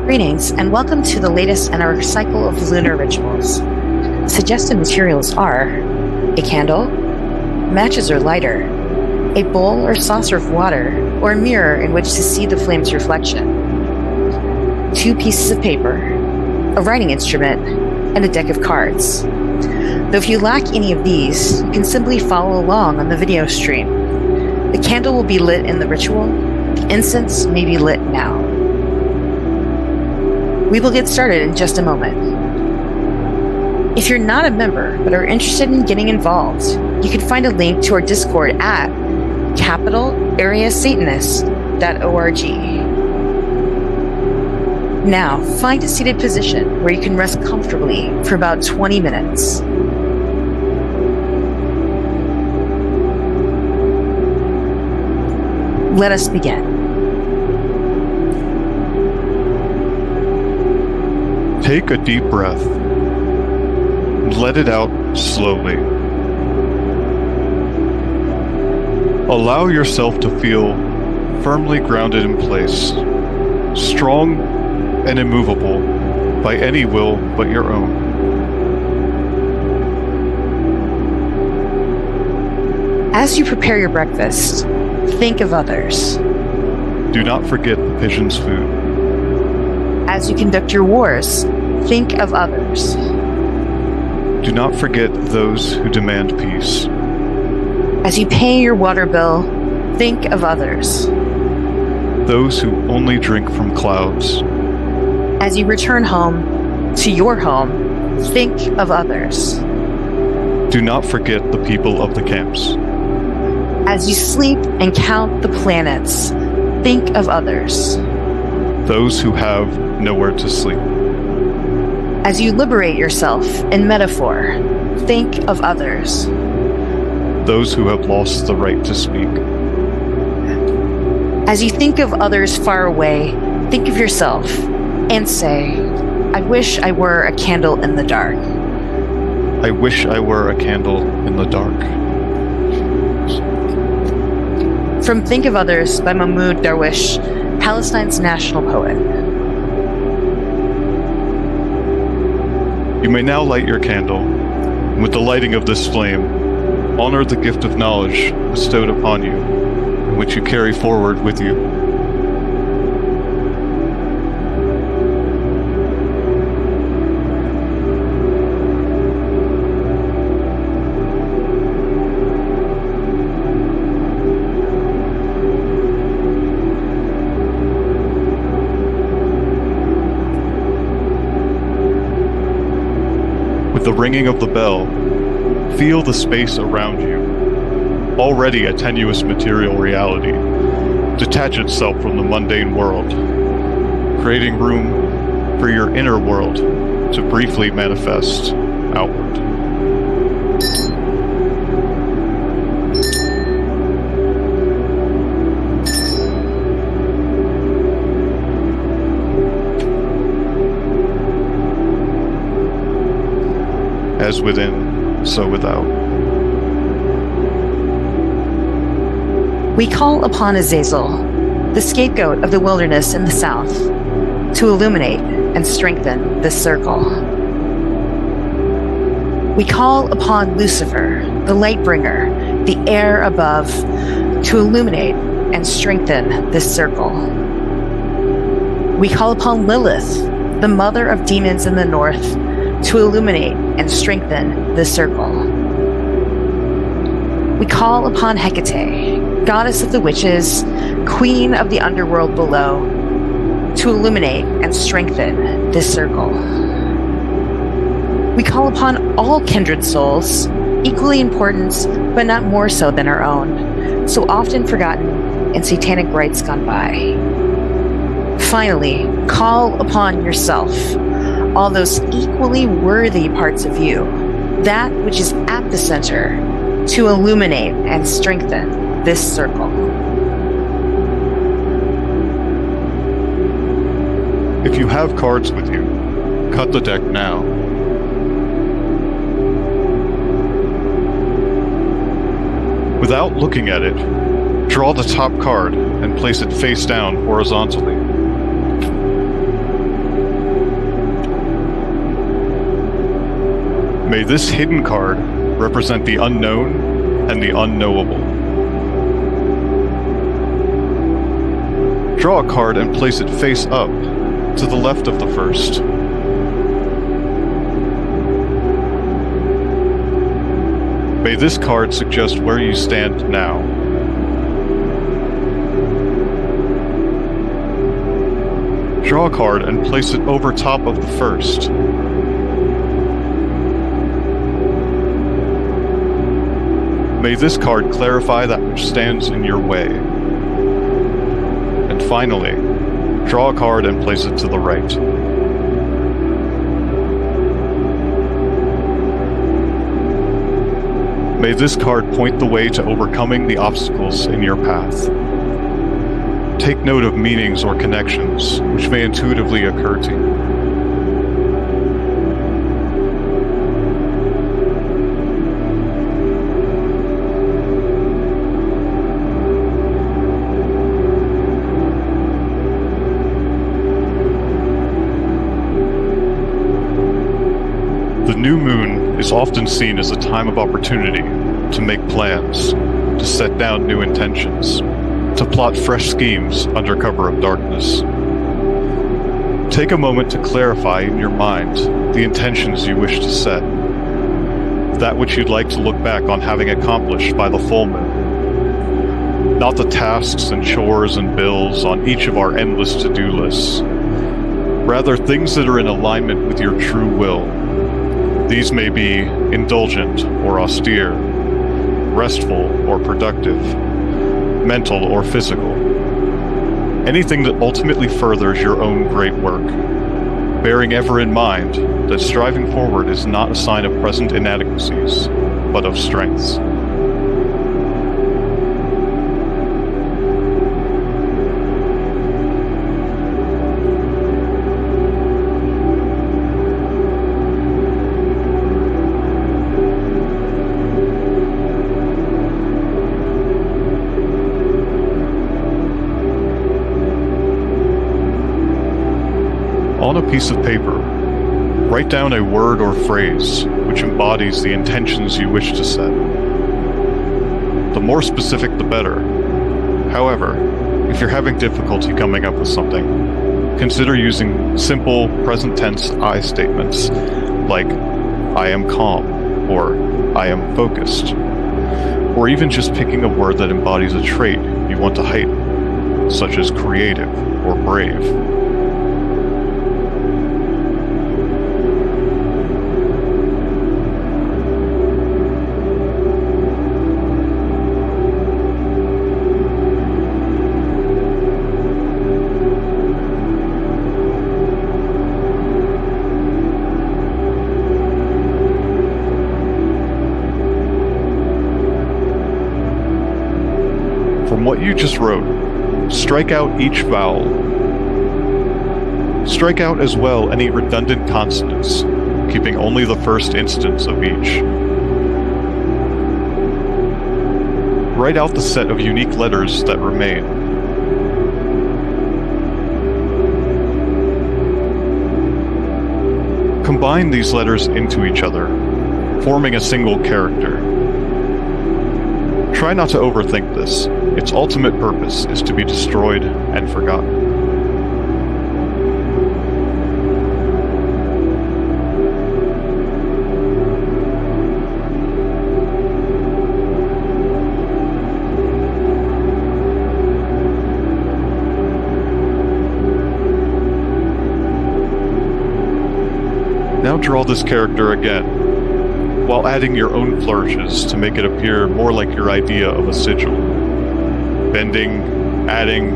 Greetings, and welcome to the latest in our cycle of lunar rituals. Suggested materials are a candle, matches or lighter, a bowl or saucer of water, or a mirror in which to see the flame's reflection, 2 pieces of paper, a writing instrument, and a deck of cards. Though if you lack any of these, you can simply follow along on the video stream. The candle will be lit in the ritual. The incense may be lit now. We will get started in just a moment. If you're not a member but are interested in getting involved, you can find a link to our Discord at capitalareasatanist.org. Now, find a seated position where you can rest comfortably for about 20 minutes. Let us begin. Take a deep breath and let it out slowly. Allow yourself to feel firmly grounded in place, strong and immovable by any will but your own. As you prepare your breakfast, think of others. Do not forget the pigeon's food. As you conduct your wars, think of others. Do not forget those who demand peace. As you pay your water bill, think of others. Those who only drink from clouds. As you return home to your home, think of others. Do not forget the people of the camps. As you sleep and count the planets, think of others. Those who have nowhere to sleep. As you liberate yourself in metaphor, think of others. Those who have lost the right to speak. As you think of others far away, think of yourself and say, I wish I were a candle in the dark. I wish I were a candle in the dark. From Think of Others by Mahmoud Darwish, Palestine's national poet. You may now light your candle, and with the lighting of this flame, honor the gift of knowledge bestowed upon you, and which you carry forward with you. With the ringing of the bell, feel the space around you, already a tenuous material reality, detach itself from the mundane world, creating room for your inner world to briefly manifest outward. As within, so without. We call upon Azazel, the scapegoat of the wilderness in the south, to illuminate and strengthen this circle. We call upon Lucifer, the light bringer, the air above, to illuminate and strengthen this circle. We call upon Lilith, the mother of demons in the north, to illuminate and strengthen the circle. We call upon Hecate, goddess of the witches, queen of the underworld below, to illuminate and strengthen this circle. We call upon all kindred souls, equally important but not more so than our own, so often forgotten in satanic rites gone by. Finally, call upon yourself, all those equally worthy parts of you, that which is at the center, to illuminate and strengthen this circle. If you have cards with you, cut the deck now. Without looking at it, draw the top card and place it face down horizontally. May this hidden card represent the unknown and the unknowable. Draw a card and place it face up, to the left of the first. May this card suggest where you stand now. Draw a card and place it over top of the first. May this card clarify that which stands in your way. And finally, draw a card and place it to the right. May this card point the way to overcoming the obstacles in your path. Take note of meanings or connections which may intuitively occur to you. The new moon is often seen as a time of opportunity to make plans, to set down new intentions, to plot fresh schemes under cover of darkness. Take a moment to clarify in your mind the intentions you wish to set, that which you'd like to look back on having accomplished by the full moon. Not the tasks and chores and bills on each of our endless to-do lists. Rather, things that are in alignment with your true will. These may be indulgent or austere, restful or productive, mental or physical. Anything that ultimately furthers your own great work, bearing ever in mind that striving forward is not a sign of present inadequacies, but of strengths. On a piece of paper, write down a word or phrase which embodies the intentions you wish to set. The more specific, the better. However, if you're having difficulty coming up with something, consider using simple present tense I statements like I am calm or I am focused, or even just picking a word that embodies a trait you want to heighten, such as creative or brave. From what you just wrote, strike out each vowel. Strike out as well any redundant consonants, keeping only the first instance of each. Write out the set of unique letters that remain. Combine these letters into each other, forming a single character. Try not to overthink this. Its ultimate purpose is to be destroyed and forgotten. Now draw this character again, while adding your own flourishes to make it appear more like your idea of a sigil. Bending, adding,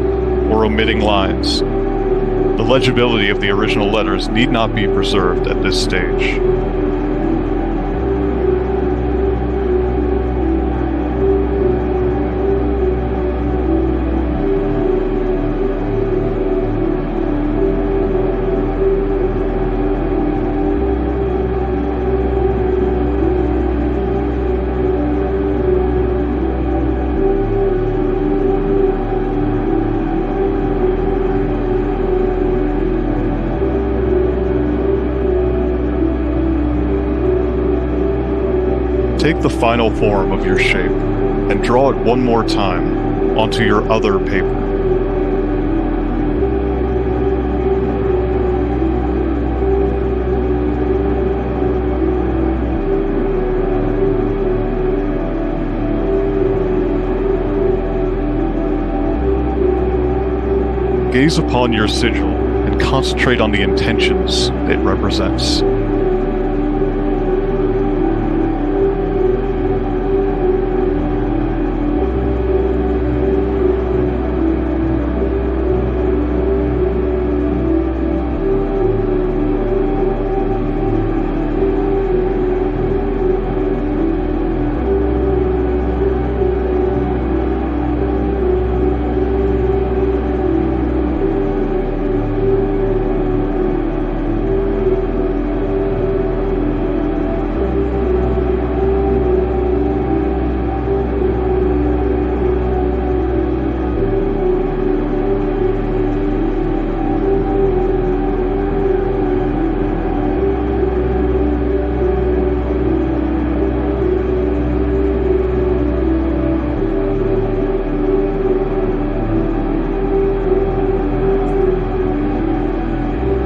or omitting lines. The legibility of the original letters need not be preserved at this stage. the final form of your shape and draw it one more time onto your other paper. Gaze upon your sigil and concentrate on the intentions it represents.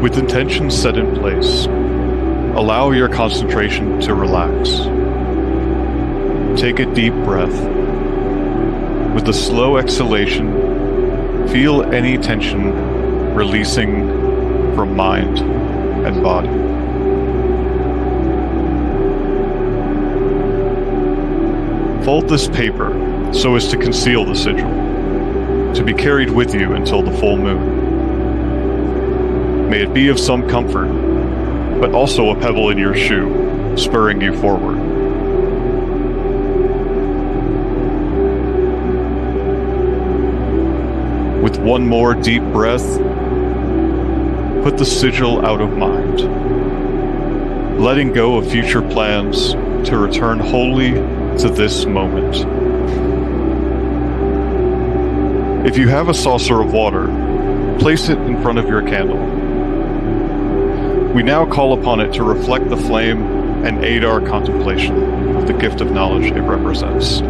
With intentions set in place, allow your concentration to relax. Take a deep breath. With a slow exhalation, feel any tension releasing from mind and body. Fold this paper so as to conceal the sigil, to be carried with you until the full moon. May it be of some comfort, but also a pebble in your shoe, spurring you forward. With one more deep breath, put the sigil out of mind, letting go of future plans to return wholly to this moment. If you have a saucer of water, place it in front of your candle. We now call upon it to reflect the flame and aid our contemplation of the gift of knowledge it represents.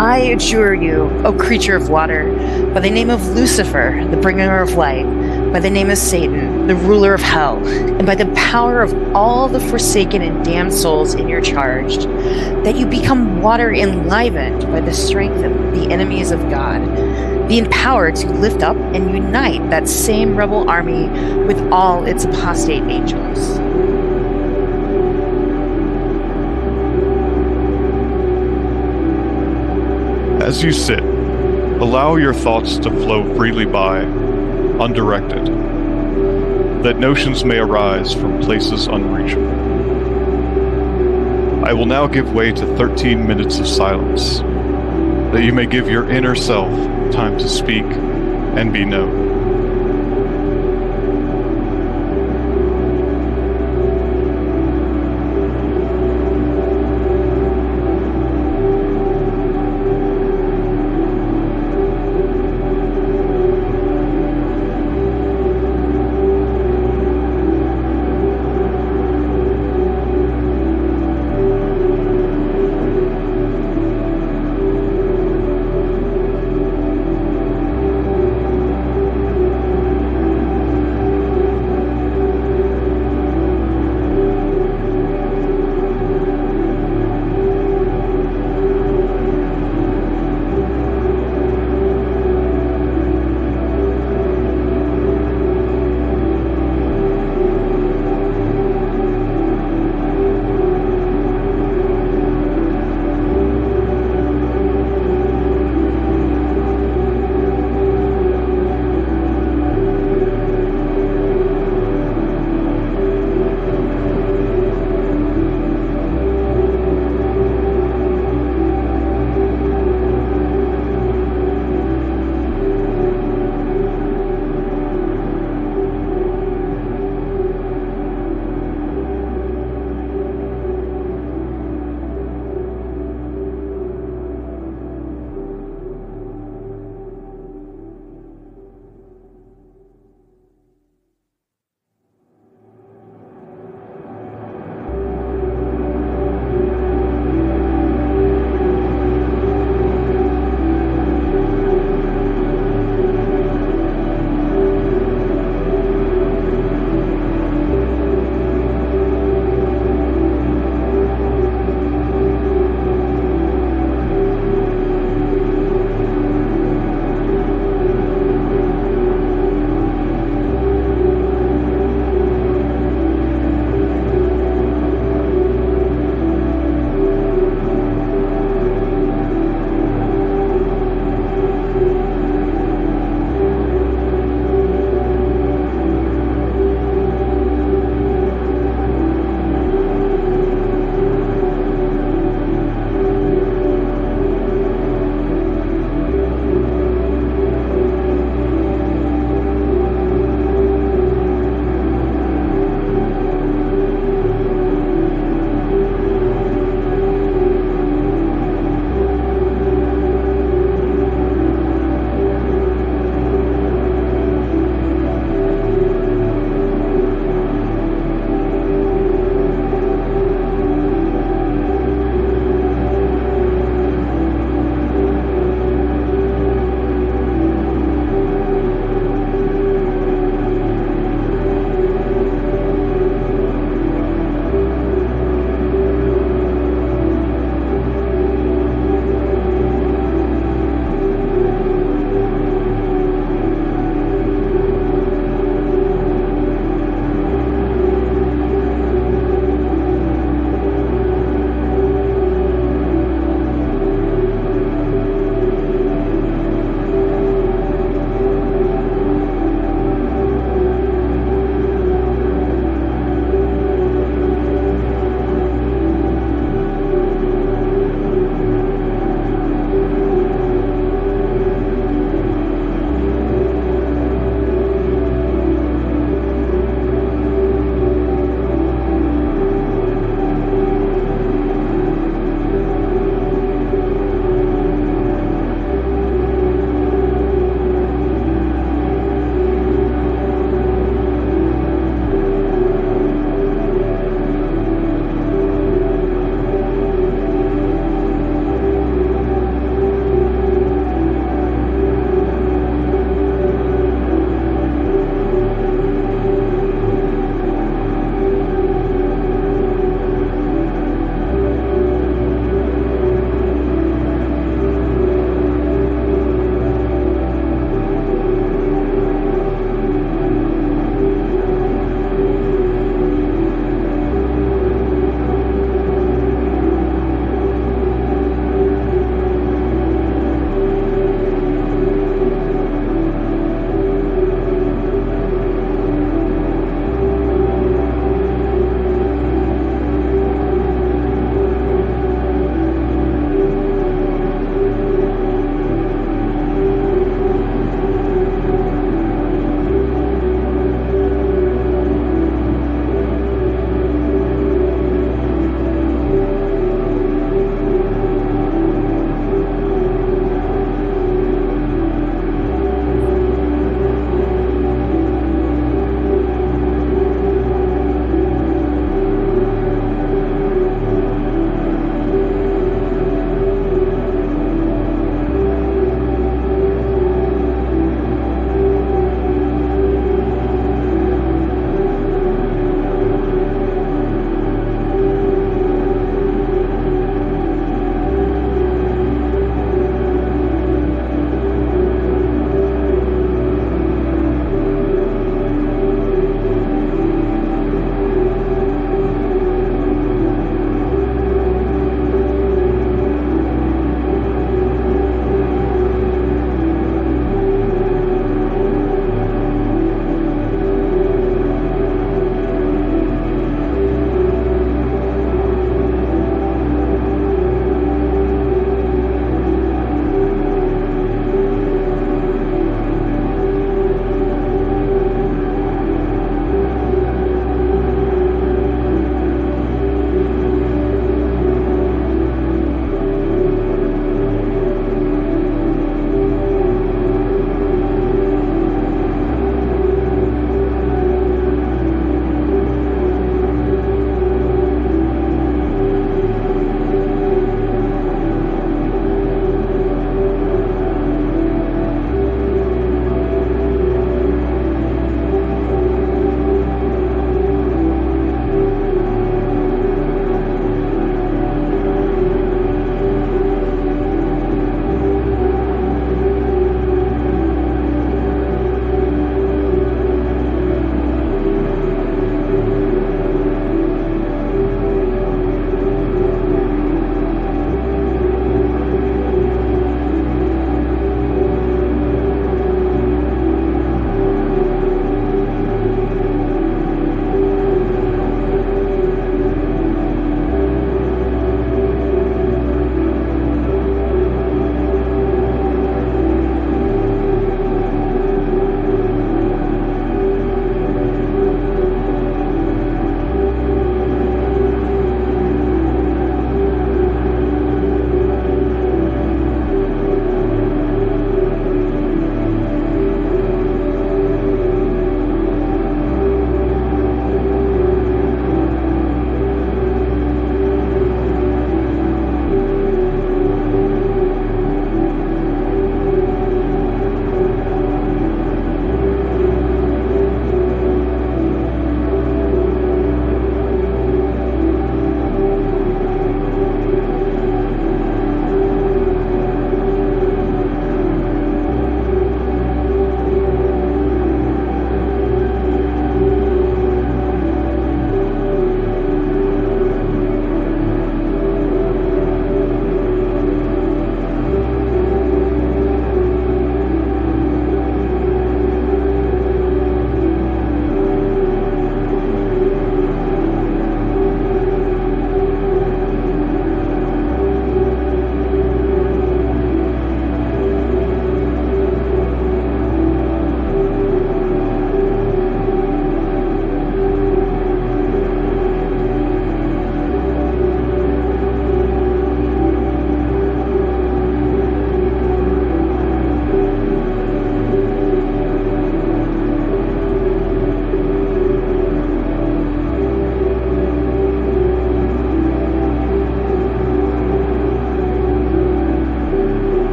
I adjure you, O creature of water, by the name of Lucifer, the bringer of light, by the name of Satan, the ruler of hell, and by the power of all the forsaken and damned souls in your charge, that you become water enlivened by the strength of the enemies of God, be empowered to lift up and unite that same rebel army with all its apostate angels. As you sit, allow your thoughts to flow freely by, undirected, that notions may arise from places unreachable. I will now give way to 13 minutes of silence, that you may give your inner self time to speak and be known.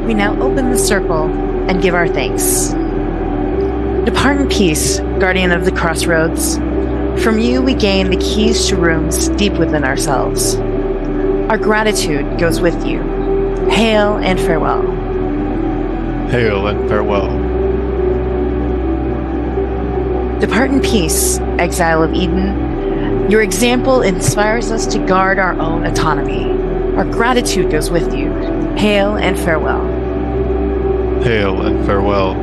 We now open the circle and give our thanks. Depart in peace, guardian of the crossroads. From you we gain the keys to rooms deep within ourselves. Our gratitude goes with you. Hail and farewell. Hail and farewell. Depart in peace, exile of Eden. Your example inspires us to guard our own autonomy. Our gratitude goes with you. Hail and farewell. Hail and farewell.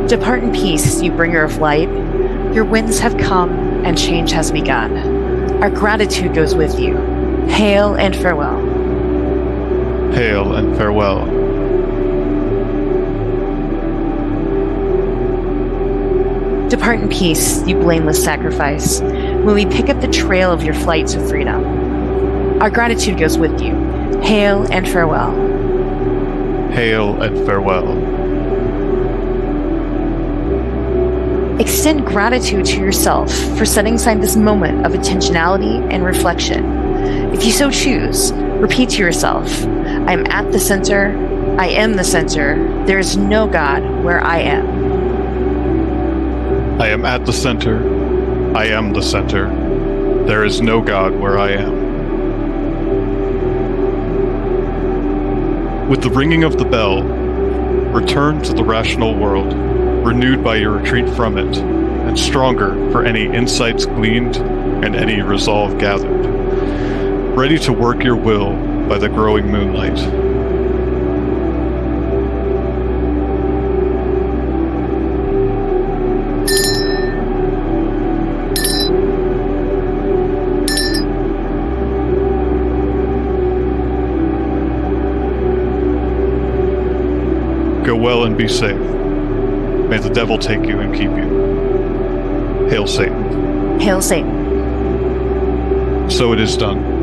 Depart in peace, you bringer of light. Your winds have come and change has begun. Our gratitude goes with you. Hail and farewell. Hail and farewell. Depart in peace, you blameless sacrifice, when we pick up the trail of your flight to freedom. Our gratitude goes with you. Hail and farewell. Hail and farewell. Extend gratitude to yourself for setting aside this moment of intentionality and reflection. If you so choose, repeat to yourself, I am at the center, I am the center, there is no God where I am. I am at the center, I am the center, there is no God where I am. With the ringing of the bell, return to the rational world, renewed by your retreat from it, and stronger for any insights gleaned and any resolve gathered, ready to work your will by the growing moonlight. Go well and be safe. May the devil take you and keep you. Hail Satan. Hail Satan. So it is done.